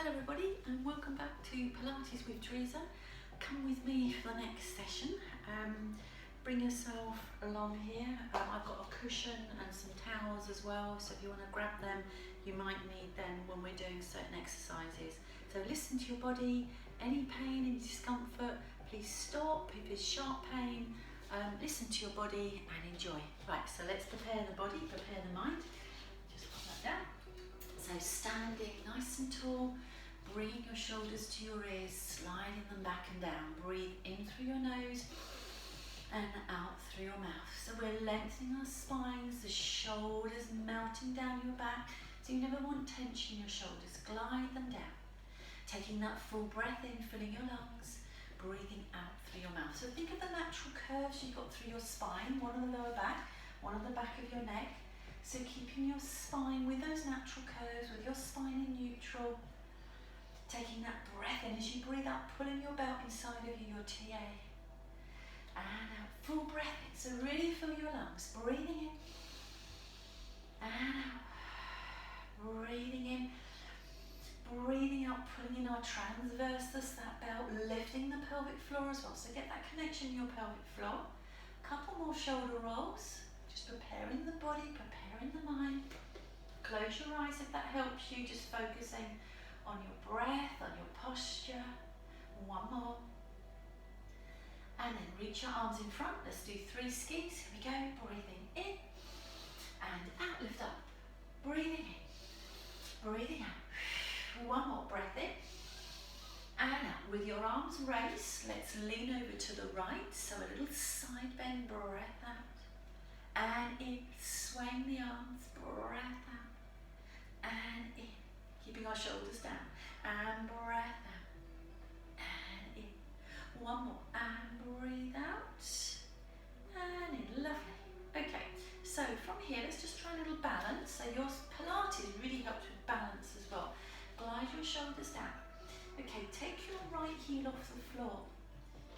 Hello everybody and welcome back to Pilates with Teresa. Come with me for the next session. Bring yourself along here. I've got a cushion and some towels as well, so if you want to grab them you might need them when we're doing certain exercises. So listen to your body. Any pain, any discomfort, please stop. If it's sharp pain, listen to your body and enjoy. Right, so let's prepare the body, prepare the mind. Just put that down. So standing nice and tall, bring your shoulders to your ears, sliding them back and down. Breathe in through your nose and out through your mouth. So we're lengthening our spines, the shoulders melting down your back. So you never want tension in your shoulders, glide them down. Taking that full breath in, filling your lungs, breathing out through your mouth. So think of the natural curves you've got through your spine, one on the lower back, one on the back of your neck. So keeping your spine with those natural curves, with your spine in neutral. Taking that breath in as you breathe out, pulling your belt inside of you, your TA. And out, full breath in. So really fill your lungs, breathing in. And out. Breathing in. Breathing out, pulling in our transversus, that belt, lifting the pelvic floor as well. So get that connection in your pelvic floor. Couple more shoulder rolls. Just preparing the body, preparing the mind. Close your eyes if that helps you, just focusing on your breath, on your posture. One more. And then reach your arms in front. Let's do 3 skis. Here we go. Breathing in and out. Lift up. Breathing in. Breathing out. One more breath in and out. With your arms raised, let's lean over to the right. So a little side bend. Breath out. And in, swaying the arms, breath out, and in, keeping our shoulders down, and breath out, and in, one more, and breathe out, and in, lovely. Okay, so from here, let's just try a little balance. So your Pilates really helps with balance as well. Glide your shoulders down. Okay, take your right heel off the floor,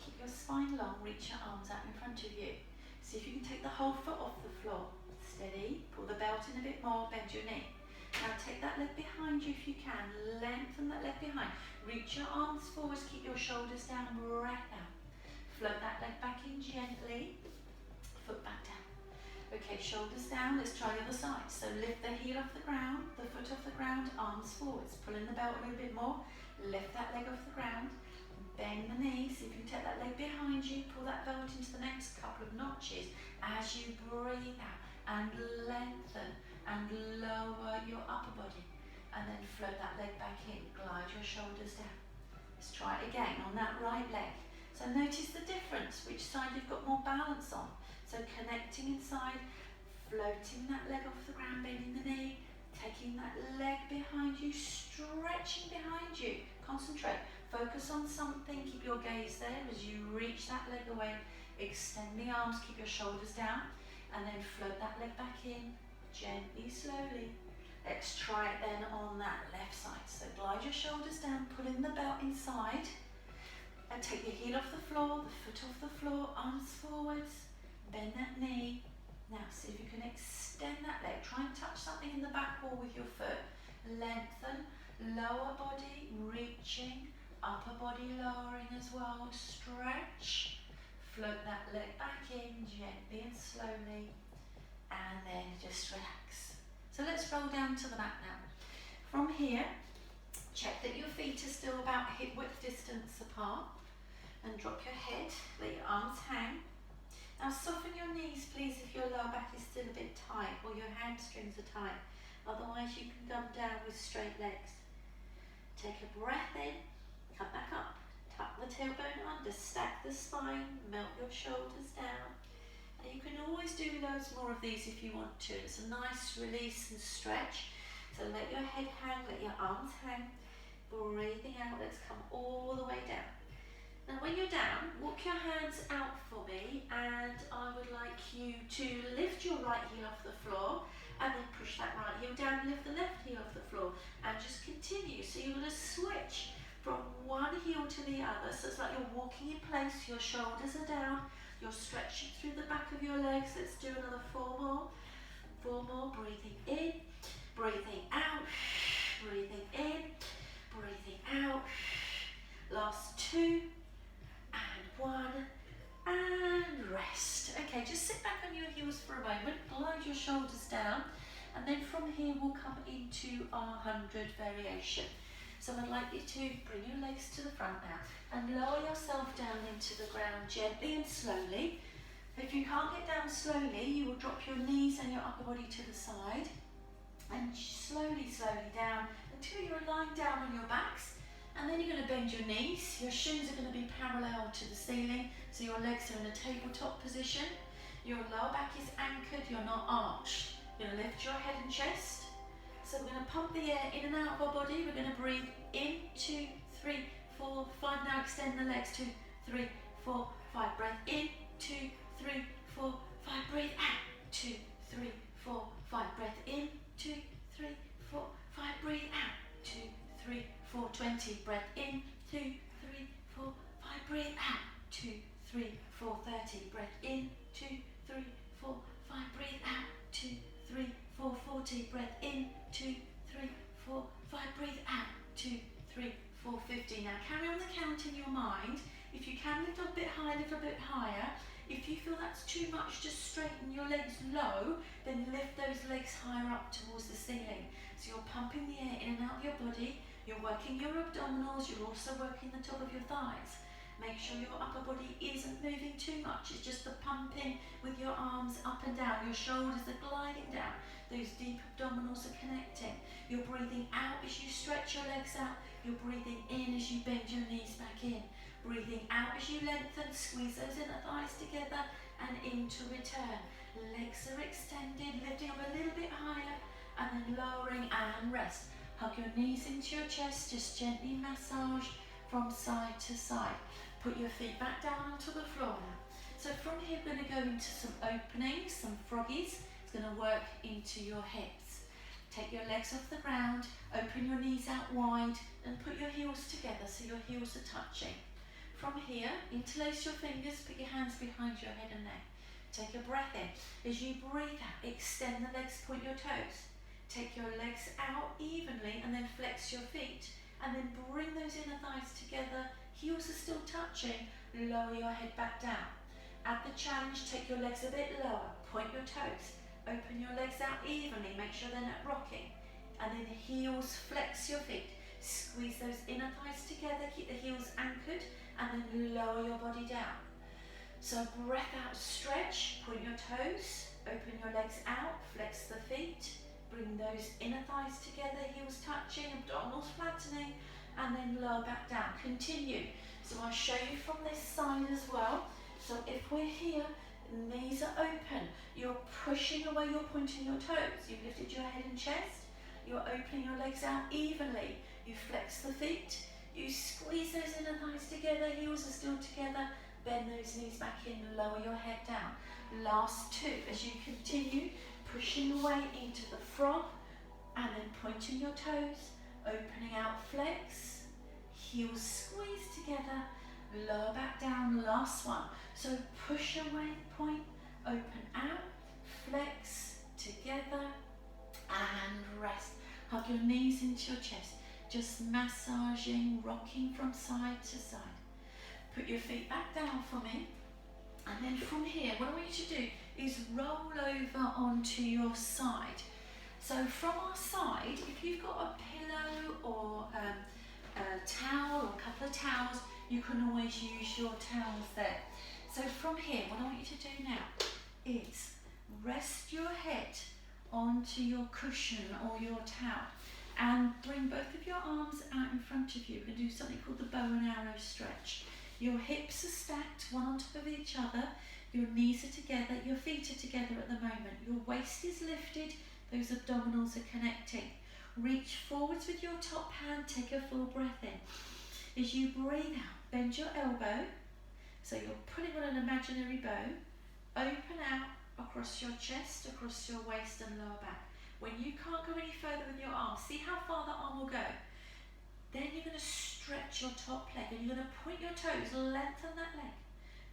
keep your spine long, reach your arms out in front of you. See if you can take the whole foot off the floor. Steady, pull the belt in a bit more, bend your knee. Now take that leg behind you if you can, lengthen that leg behind. Reach your arms forwards, keep your shoulders down, breath out. Float that leg back in gently, foot back down. Okay, shoulders down, let's try the other side. So lift the heel off the ground, the foot off the ground, arms forwards. Pull in the belt a little bit more, lift that leg off the ground. Bend the knees, if you take that leg behind you, pull that belt into the next couple of notches as you breathe out and lengthen and lower your upper body and then float that leg back in, glide your shoulders down. Let's try it again on that right leg. So notice the difference, which side you've got more balance on. So connecting inside, floating that leg off the ground, bending the knee, taking that leg behind you, stretching behind you. Concentrate. Focus on something, keep your gaze there as you reach that leg away. Extend the arms, keep your shoulders down, and then float that leg back in, gently, slowly. Let's try it then on that left side. So glide your shoulders down, pull in the belt inside, and take your heel off the floor, the foot off the floor, arms forwards, bend that knee. Now see if you can extend that leg. Try and touch something in the back wall with your foot. Lengthen, lower body, reaching, upper body lowering as well, stretch, float that leg back in gently and slowly, and then just relax. So let's roll down to the mat now. From here, check that your feet are still about hip width distance apart, and drop your head, let your arms hang. Now soften your knees please if your lower back is still a bit tight or your hamstrings are tight, otherwise you can come down with straight legs. Take a breath in. Come back up, tuck the tailbone under, stack the spine, melt your shoulders down. And you can always do loads more of these if you want to. It's a nice release and stretch. So let your head hang, let your arms hang. Breathing out, let's come all the way down. Now when you're down, walk your hands out for me, and I would like you to lift your right heel off the floor and then push that right heel down, lift the left heel off the floor and just continue. So you're going to switch from one heel to the other, so it's like you're walking in place, your shoulders are down, you're stretching through the back of your legs. Let's do another 4 more. 4 more, breathing in, breathing out, breathing in, breathing here we'll come into our 100 variation. So I'd like you to bring your legs to the front now and lower yourself down into the ground gently and slowly. If you can't get down slowly, you will drop your knees and your upper body to the side and slowly down until you're lying down on your backs. And then you're going to bend your knees. Your shins are going to be parallel to the ceiling, so your legs are in a tabletop position. Your lower back is anchored, you're not arched. You're going to lift your head and chest. So we're going to pump the air in and out of our body. We're going to breathe in, 2, 3, 4, 5. Now extend the legs, 2, 3, 4, 5. Breath in, 2, 3, 4, 5. Breathe out, 2, 3, 4, 5. Breath in, 2, 3, 4, 5. Breathe out, 2, 3, 4. 20. Breath in, 2, 3, 4, 5. Breathe out, 2, 3, 4. 30. Breath in, 2, 3, 4, 5. Breathe out, 2, 3, 4. 40. Breath in, 2, 3, 4, 5. Breathe out, 2, 3, 4. 50. Now carry on the count in your mind. If you can lift up a bit higher, lift a bit higher. If you feel that's too much, just straighten your legs low, then lift those legs higher up towards the ceiling. So you're pumping the air in and out of your body, you're working your abdominals, you're also working the top of your thighs. Make sure your upper body isn't moving too much, it's just the pumping with your arms up and down, your shoulders are gliding down, those deep abdominals are connecting. You're breathing out as you stretch your legs out, you're breathing in as you bend your knees back in. Breathing out as you lengthen, squeeze those inner thighs together and in to return. Legs are extended, lifting up a little bit higher and then lowering and rest. Hug your knees into your chest, just gently massage from side to side. Put your feet back down onto the floor now. So from here we're going to go into some openings, some froggies. It's going to work into your hips. Take your legs off the ground, open your knees out wide and put your heels together so your heels are touching. From here, interlace your fingers, put your hands behind your head and neck. Take a breath in. As you breathe out, extend the legs, point your toes. Take your legs out evenly and then flex your feet. And then bring those inner thighs together, heels are still touching, lower your head back down. At the challenge, take your legs a bit lower, point your toes. Open your legs out evenly, make sure they're not rocking. And then the heels, flex your feet. Squeeze those inner thighs together, keep the heels anchored. And then lower your body down. So breath out, stretch, point your toes, open your legs out, flex the feet, bring those inner thighs together, heels touching, abdominals flattening, and then lower back down. Continue. So I'll show you from this side as well. So if we're here, knees are open, you're pushing away, you're pointing your toes, you've lifted your head and chest, you're opening your legs out evenly, you flex the feet, you squeeze those inner thighs together, heels are still together, bend those knees back in, lower your head down. Last two, as you continue, pushing away into the frog, and then pointing your toes, opening out, flex, heels squeeze together, lower back down, last one. So push away, point, open out, flex, together, and rest. Hug your knees into your chest. Just massaging, rocking from side to side. Put your feet back down for me. And then from here, what I want you to do is roll over onto your side. So from our side, if you've got a pillow or a towel or a couple of towels, you can always use your towels there. So from here, what I want you to do now is rest your head onto your cushion or your towel. And bring both of your arms out in front of you. We're going to do something called the bow and arrow stretch. Your hips are stacked, one on top of each other. Your knees are together, your feet are together at the moment. Your waist is lifted, those abdominals are connecting. Reach forwards with your top hand, take a full breath in. As you breathe out, bend your elbow. So you're putting on an imaginary bow. Open out across your chest, across your waist and lower back. When you can't go any further with your arm, see how far the arm will go. Then you're going to stretch your top leg and you're going to point your toes, lengthen that leg.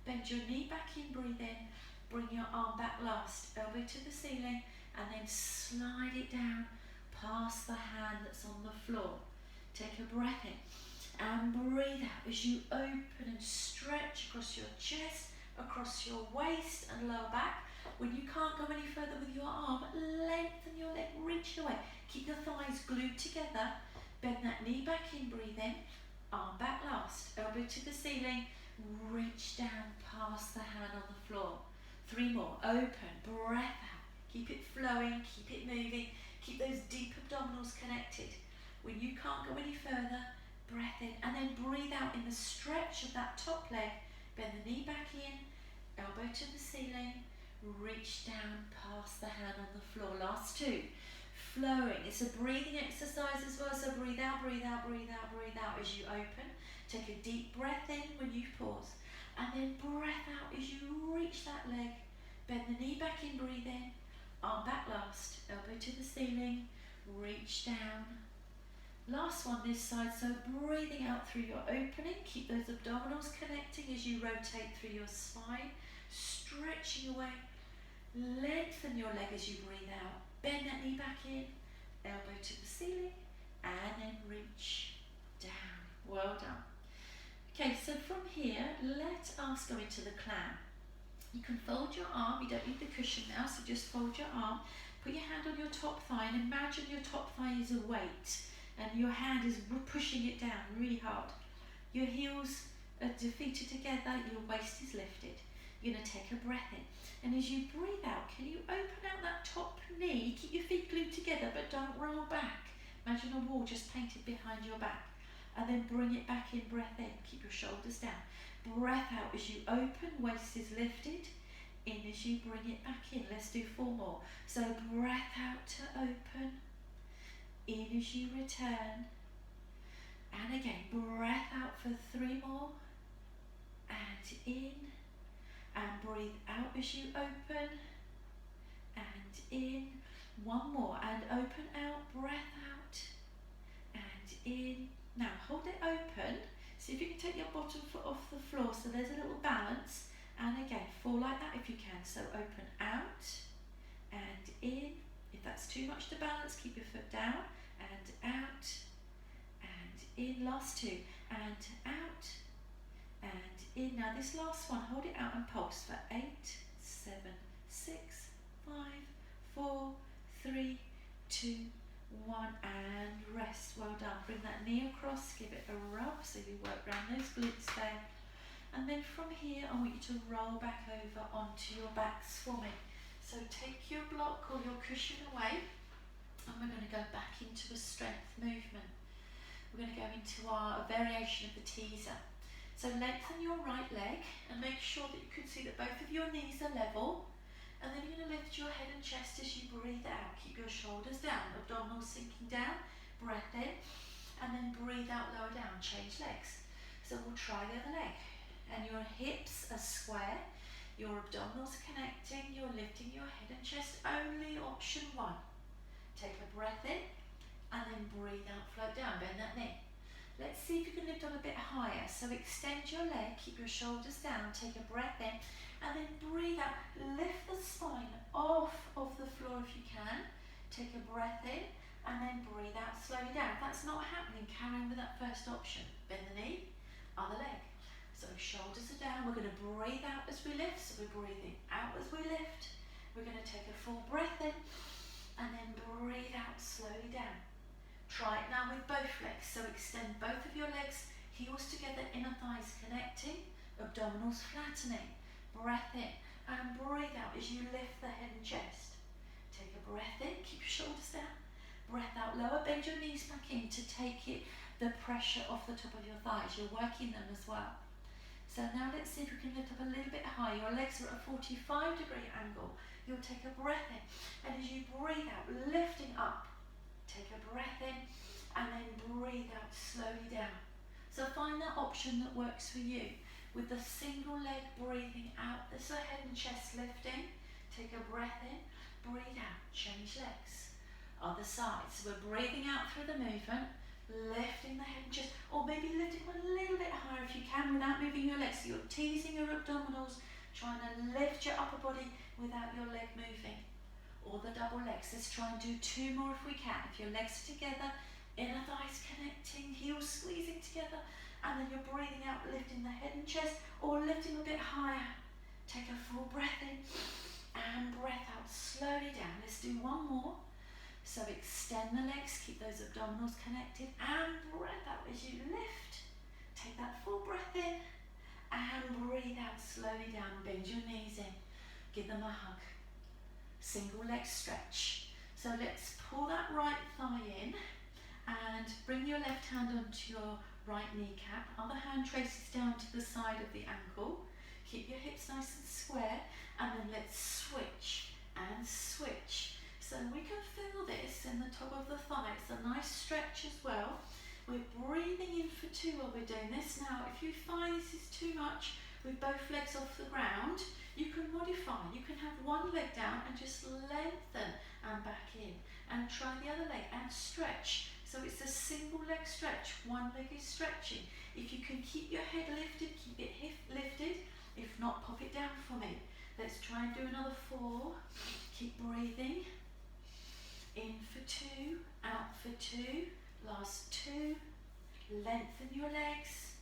Bend your knee back in, breathe in. Bring your arm back last, elbow to the ceiling, and then slide it down past the hand that's on the floor. Take a breath in and breathe out as you open and stretch across your chest, across your waist and lower back. When you can't go any further with your arm, lengthen your leg, reach it away. Keep your thighs glued together. Bend that knee back in, breathe in. Arm back last, elbow to the ceiling. Reach down past the hand on the floor. 3 more, open, breath out. Keep it flowing, keep it moving. Keep those deep abdominals connected. When you can't go any further, breath in and then breathe out in the stretch of that top leg. Bend the knee back in, elbow to the ceiling, reach down past the hand on the floor. Last 2. Flowing. It's a breathing exercise as well, so breathe out, breathe out, breathe out, breathe out as you open. Take a deep breath in when you pause, and then breath out as you reach that leg. Bend the knee back in, breathe in. Arm back last, elbow to the ceiling, reach down. Last one this side, so breathing out through your opening. Keep those abdominals connecting as you rotate through your spine, stretching away. Lengthen your leg as you breathe out. Bend that knee back in, elbow to the ceiling, and then reach down. Well done. Okay, so from here, let us go into the clown. You can fold your arm, you don't need the cushion now, so just fold your arm. Put your hand on your top thigh and imagine your top thigh is a weight and your hand is pushing it down really hard. Your heels are defeated together, your waist is lifted. You're going to take a breath in. And as you breathe out, can you open out that top knee? Keep your feet glued together, but don't roll back. Imagine a wall just painted behind your back. And then bring it back in, breath in. Keep your shoulders down. Breath out as you open, waist is lifted. In as you bring it back in. Let's do 4 more. So breath out to open. In as you return. And again, breath out for 3 more. And in. And breathe out as you open. And in. 1 more. And open out, breath out. And in. Now hold it open. See if you can take your bottom foot off the floor so there's a little balance. And again, fall like that if you can. So open out and in. If that's too much to balance, keep your foot down and out and in. Last 2 and out and in. Now this last one, hold it out and pulse for 8, 7, 6, 5, 4, 3, 2, 1 and rest. Well done. Bring that knee across, give it a rub so you work around those glutes there. And then from here I want you to roll back over onto your backs for me. So take your block or your cushion away and we're going to go back into a strength movement. We're going to go into a variation of the teaser. So lengthen your right leg and make sure that you can see that both of your knees are level. And then you're going to lift your head and chest as you breathe out. Keep your shoulders down, abdominals sinking down, breath in, and then breathe out, lower down, change legs. So we'll try the other leg. And your hips are square, your abdominals connecting, you're lifting your head and chest, only option 1. Take a breath in, and then breathe out, float down, bend that knee. Let's see if you can lift on a bit higher. So extend your leg, keep your shoulders down, take a breath in, and then breathe out. Lift the spine off of the floor if you can. Take a breath in, and then breathe out, slowly down. If that's not happening, carry on with that first option. Bend the knee, other leg. So shoulders are down. We're going to breathe out as we lift. So we're breathing out as we lift. We're going to take a full breath in, and then breathe out, slowly down. Try it now with both legs. So extend both of your legs, heels together, inner thighs connecting, abdominals flattening. Breath in and breathe out as you lift the head and chest. Take a breath in, keep your shoulders down. Breath out, lower, bend your knees back in to take the pressure off the top of your thighs. You're working them as well. So now let's see if we can lift up a little bit higher. Your legs are at a 45-degree angle. You'll take a breath in, and as you breathe out, lifting up. Take a breath in, and then breathe out, slowly down. So find that option that works for you. With the single leg, breathing out, this is the head and chest lifting. Take a breath in, breathe out, change legs. Other side. So we're breathing out through the movement, lifting the head and chest, or maybe lifting a little bit higher if you can without moving your legs. So you're teasing your abdominals, trying to lift your upper body without your leg moving. Or the double legs. Let's try and do 2 more if we can. If your legs are together, inner thighs connecting, heels squeezing together, and then you're breathing out, lifting the head and chest, or lifting a bit higher. Take a full breath in, and breath out slowly down. Let's do one more. So extend the legs, keep those abdominals connected, and breath out as you lift. Take that full breath in and breathe out slowly down. Bend your knees in, give them a hug. Single leg stretch. So let's pull that right thigh in and bring your left hand onto your right kneecap. Other hand traces down to the side of the ankle. Keep your hips nice and square, and then let's switch and switch. So we can feel this in the top of the thigh. It's a nice stretch as well. We're breathing in for 2 while we're doing this. Now, if you find this is too much with both legs off the ground, you can modify. You can have one leg down and just lengthen and back in. And try the other leg and stretch. So it's a single leg stretch. One leg is stretching. If you can keep your head lifted, keep it lifted. If not, pop it down for me. Let's try and do another 4. Keep breathing. In for 2, out for 2, last 2, lengthen your legs,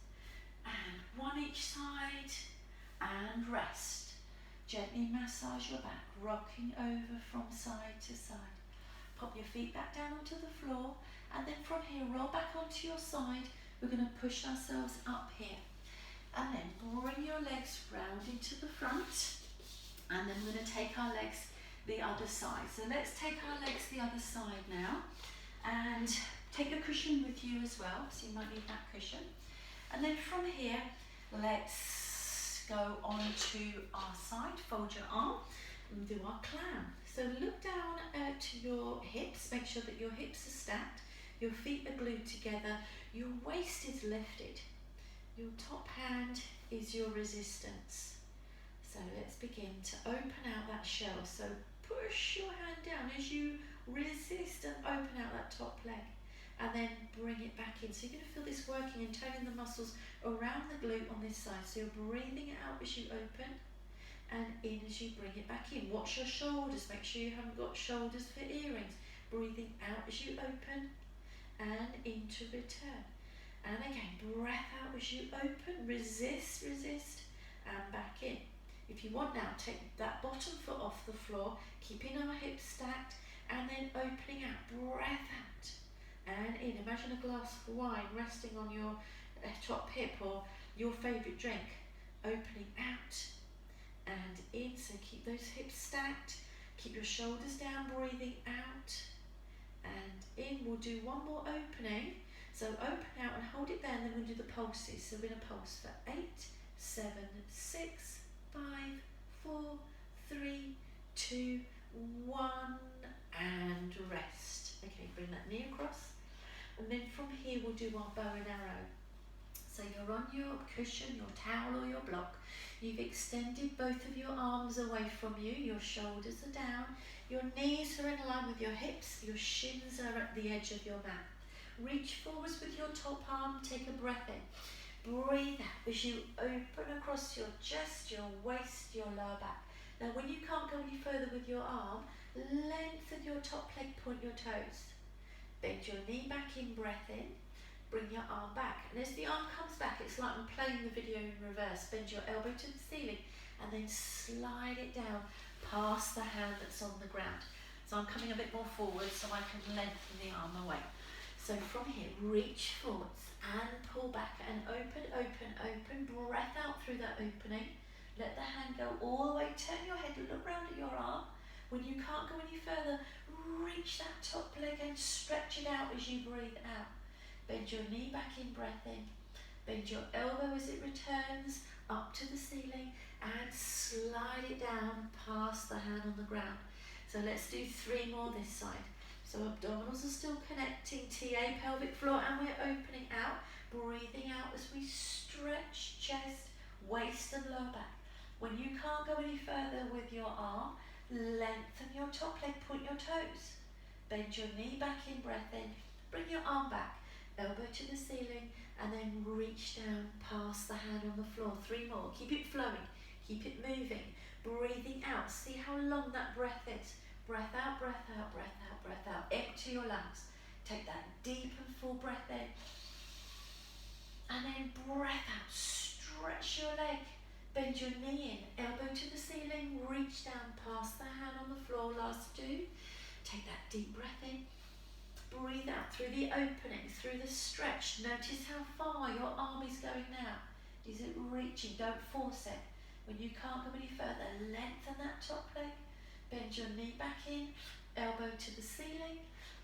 and 1 each side, and rest. Gently massage your back, rocking over from side to side. Pop your feet back down onto the floor, and then from here, roll back onto your side. We're going to push ourselves up here, and then bring your legs round into the front, and then we're going to take our legs the other side. So let's take our legs the other side now, and take your cushion with you as well, so you might need that cushion. And then from here, let's go on to our side, fold your arm and do our clown. So look down to your hips, make sure that your hips are stacked, your feet are glued together, your waist is lifted, your top hand is your resistance. So let's begin to open out that shell. So push your hand down as you resist and open out that top leg, and then bring it back in. So you're going to feel this working and toning the muscles around the glute on this side. So you're breathing it out as you open and in as you bring it back in. Watch your shoulders, make sure you haven't got shoulders for earrings. Breathing out as you open and in to return. And again, breath out as you open, resist, and back in. If you want now, take that bottom foot off the floor, keeping our hips stacked, and then opening out, breath out, and in. Imagine a glass of wine resting on your top hip or your favourite drink, opening out and in. So keep those hips stacked, keep your shoulders down, breathing out and in. We'll do one more opening. So open out and hold it there, and then we'll do the pulses. So we're going to pulse for 8, 7, 6, 5, 4, 3, 2, 1, and rest. Okay, bring that knee across, and then from here we'll do our bow and arrow. So you're on your cushion, your towel or your block. You've extended both of your arms away from you, your shoulders are down, your knees are in line with your hips, your shins are at the edge of your mat. Reach forwards with your top arm, take a breath in. Breathe out as you open across your chest, your waist, your lower back. Now when you can't go any further with your arm, lengthen your top leg, point your toes. Bend your knee back in, breath in. Bring your arm back. And as the arm comes back, it's like I'm playing the video in reverse. Bend your elbow to the ceiling and then slide it down past the hand that's on the ground. So I'm coming a bit more forward so I can lengthen the arm away. So from here, reach forwards and pull back and open, open, open. Breath out through that opening. Let the hand go all the way. Turn your head, look round at your arm. When you can't go any further, reach that top leg and stretch it out as you breathe out. Bend your knee back in, breath in. Bend your elbow as it returns up to the ceiling and slide it down past the hand on the ground. So let's do 3 more this side. So abdominals are still connecting, TA pelvic floor, and we're opening out, breathing out as we stretch chest, waist and lower back. When you can't go any further with your arm, lengthen your top leg, point your toes. Bend your knee back in, breath in, bring your arm back, elbow to the ceiling, and then reach down past the hand on the floor. 3 more, keep it flowing, keep it moving, breathing out. See how long that breath is. Breath out, breath out, breath out, breath out. Empty your lungs. Take that deep and full breath in. And then breath out. Stretch your leg. Bend your knee in, elbow to the ceiling, reach down past the hand on the floor, last two. Take that deep breath in. Breathe out through the opening, through the stretch. Notice how far your arm is going now. Is it reaching? Don't force it. When you can't go any further, lengthen that top leg. Bend your knee back in, elbow to the ceiling,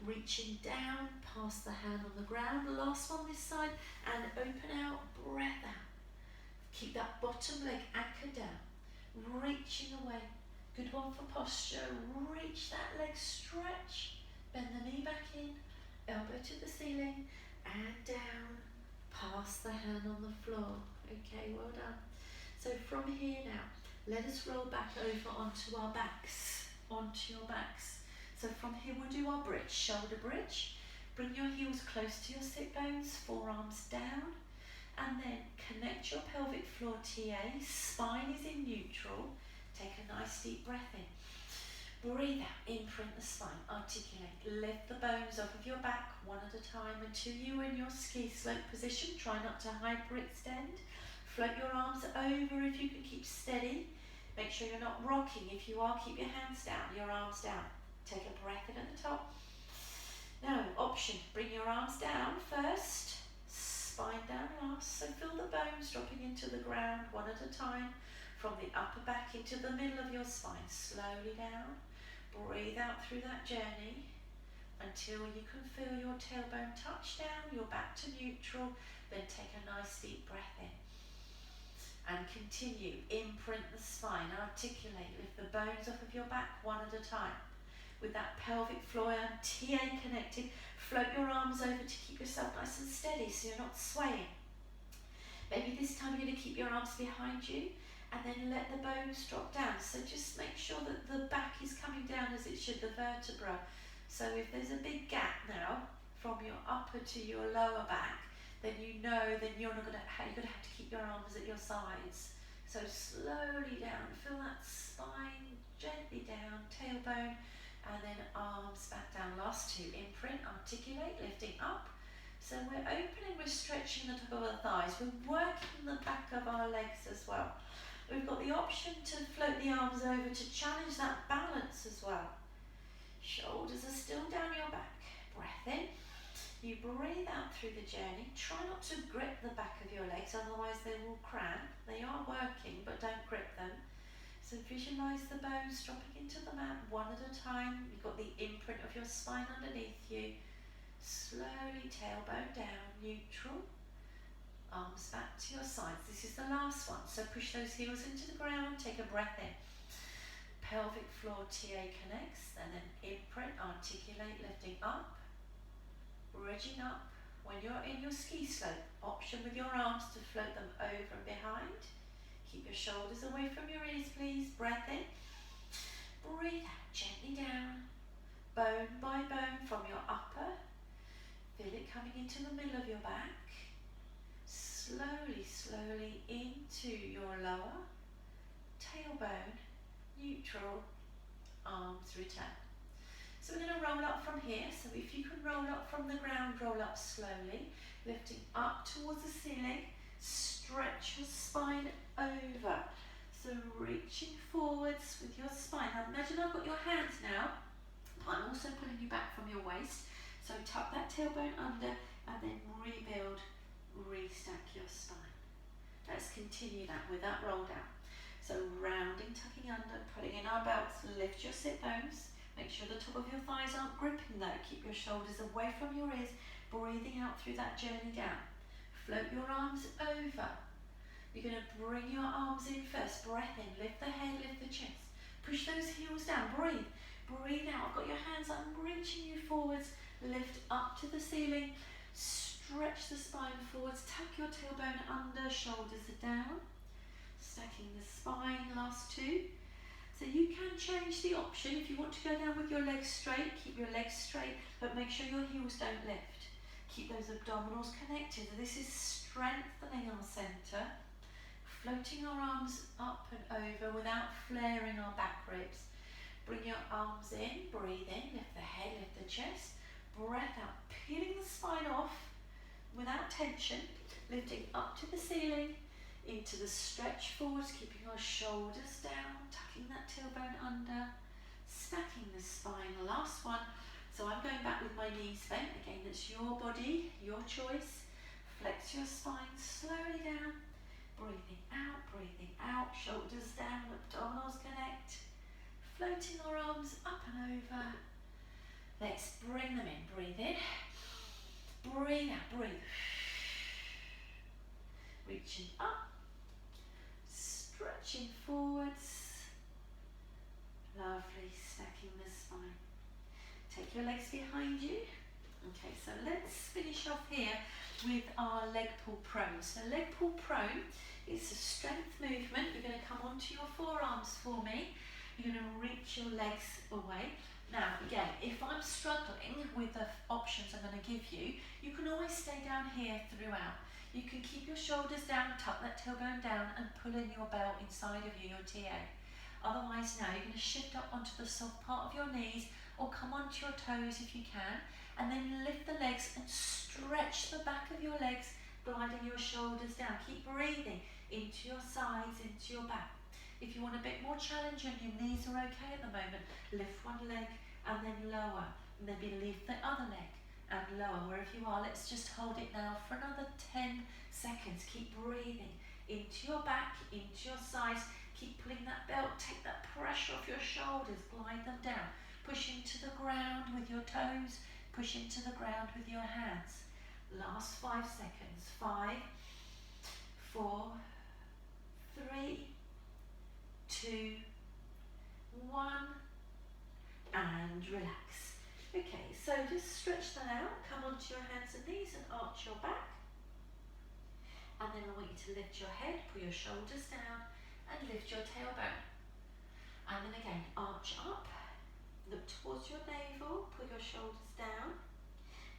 reaching down past the hand on the ground. Last one this side, and open out, breath out. Keep that bottom leg anchored down, reaching away. Good one for posture. Reach that leg, stretch. Bend the knee back in, elbow to the ceiling, and down, past the hand on the floor. Okay, well done. So from here now, let us roll back over onto our backs, onto your backs. So from here we'll do our bridge, shoulder bridge. Bring your heels close to your sit bones, forearms down, and then connect your pelvic floor TA, spine is in neutral. Take a nice deep breath in. Breathe out, imprint the spine, articulate, lift the bones off of your back one at a time until you are in your ski slope position. Try not to hyperextend. Float your arms over if you can, keep steady. Make sure you're not rocking. If you are, keep your hands down, your arms down. Take a breath in at the top. Now, option, bring your arms down first, spine down last. So feel the bones dropping into the ground one at a time. From the upper back into the middle of your spine, slowly down. Breathe out through that journey until you can feel your tailbone touch down, you're back to neutral, then take a nice deep breath in. And continue, imprint the spine, articulate, lift the bones off of your back one at a time. With that pelvic floor and TA connected, float your arms over to keep yourself nice and steady so you're not swaying. Maybe this time you're going to keep your arms behind you, and then let the bones drop down. So just make sure that the back is coming down as it should, the vertebra. So if there's a big gap now from your upper to your lower back, then you know then you're going to have to keep your arms at your sides. So slowly down, feel that spine gently down, tailbone, and then arms back down. Last two, imprint, articulate, lifting up. So we're opening, we're stretching the top of our thighs, we're working the back of our legs as well. We've got the option to float the arms over to challenge that balance as well. Shoulders are still down your back. Breath in. You breathe out through the journey. Try not to grip the back of your legs, otherwise they will cramp. They are working, but don't grip them. So visualize the bones dropping into the mat one at a time. You've got the imprint of your spine underneath you. Slowly tailbone down, neutral. Arms back to your sides. This is the last one. So push those heels into the ground. Take a breath in. Pelvic floor TA connects, and then imprint, articulate, lifting up, bridging up. When you're in your ski slope, option with your arms to float them over and behind. Keep your shoulders away from your ears, please. Breath in. Breathe out, gently down. Bone by bone from your upper. Feel it coming into the middle of your back. Slowly, slowly into your lower. Tailbone, neutral, arms return. So we're going to roll up from here. So if you can roll up from the ground, roll up slowly, lifting up towards the ceiling. Stretch your spine over. So reaching forwards with your spine. Now imagine I've got your hands now. I'm also pulling you back from your waist. So tuck that tailbone under and then rebuild, restack your spine. Let's continue that with that roll down. So rounding, tucking under, putting in our belts, lift your sit bones. Make sure the top of your thighs aren't gripping though. Keep your shoulders away from your ears, breathing out through that journey down. Float your arms over. You're going to bring your arms in first. Breath in, lift the head, lift the chest. Push those heels down, breathe. Breathe out. I've got your hands, I'm reaching you forwards. Lift up to the ceiling. Stretch the spine forwards. Tuck your tailbone under, shoulders are down. Stacking the spine, last two. So you can change the option. If you want to go down with your legs straight, keep your legs straight, but make sure your heels don't lift. Keep those abdominals connected. This is strengthening our centre. Floating our arms up and over without flaring our back ribs. Bring your arms in, breathe in, lift the head, lift the chest. Breath out, peeling the spine off without tension, lifting up to the ceiling. into the stretch forwards, keeping your shoulders down, tucking that tailbone under, stacking the spine. Last one. So I'm going back with my knees bent. Again, that's your body, your choice. Flex your spine slowly down. Breathing out, shoulders down, abdominals connect. Floating our arms up and over. Let's bring them in. Breathe in. Breathe out. Breathe. Reaching up. Stretching forwards. Lovely. Stacking the spine. Take your legs behind you. Okay, so let's finish off here with our leg pull prone. So leg pull prone is a strength movement. You're going to come onto your forearms for me. You're going to reach your legs away. Now, again, if I'm struggling with the options I'm going to give you, you can always stay down here throughout. You can keep your shoulders down, tuck that tailbone down and pull in your belt inside of you, your TA. Otherwise, now you're going to shift up onto the soft part of your knees or come onto your toes if you can, and then lift the legs and stretch the back of your legs, gliding your shoulders down. Keep breathing into your sides, into your back. If you want a bit more challenge and your knees are okay at the moment, lift one leg and then lower, and then lift the other leg and lower. Wherever you are, let's just hold it now for another 10 seconds. Keep breathing into your back, into your sides. Keep pulling that belt, take that pressure off your shoulders, glide them down. Push into the ground with your toes, push into the ground with your hands. Last 5 seconds. 5, 4, 3, 2, 1, and relax. Okay, so just stretch that out, come onto your hands and knees and arch your back. And then I want you to lift your head, pull your shoulders down and lift your tailbone. And then again, arch up, look towards your navel, pull your shoulders down,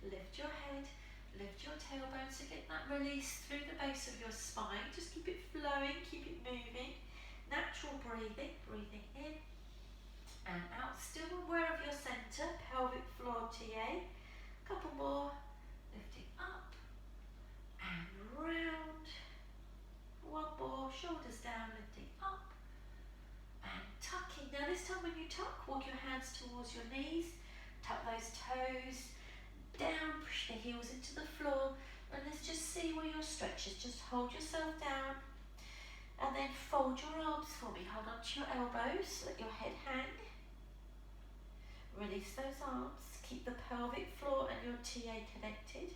lift your head, lift your tailbone, so get that release through the base of your spine. Just keep it flowing, keep it moving. Natural breathing, breathing in and out. Still aware of your centre, pelvic floor TA. Couple more, lifting up and round. One more, shoulders down, lifting up and tucking. Now this time when you tuck, walk your hands towards your knees, tuck those toes down, push the heels into the floor, and let's just see where your stretch is. Just hold yourself down and then fold your arms for me. Hold on to your elbows, let your head hang. Release those arms, keep the pelvic floor and your TA connected.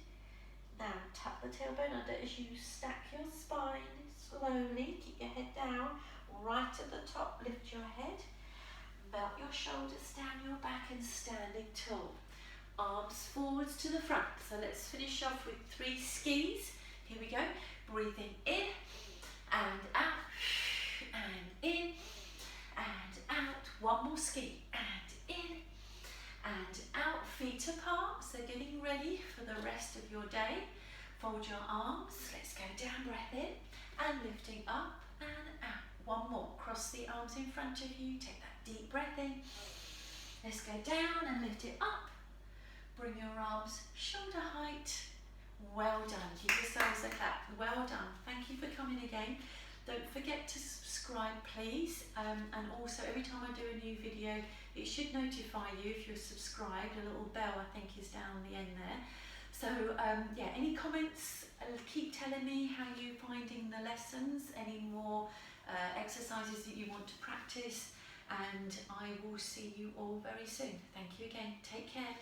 Now tuck the tailbone under as you stack your spine slowly. Keep your head down, right at the top, lift your head. Melt your shoulders down your back and standing tall. Arms forwards to the front. So let's finish off with 3 skis. Here we go. Breathing in and out, and in and out. One more ski, and in and out. Feet apart, so getting ready for the rest of your day. Fold your arms, let's go down, breath in and lifting up and out. One more, cross the arms in front of you, take that deep breath in. Let's go down and lift it up. Bring your arms shoulder height. Well done. Give yourselves a clap. Well done. Thank you for coming again. Don't forget to subscribe, please. And also, every time I do a new video, it should notify you if you're subscribed. A little bell, I think, is down the end there. So, yeah, any comments? Keep telling me how you're finding the lessons. Any more exercises that you want to practice. And I will see you all very soon. Thank you again. Take care.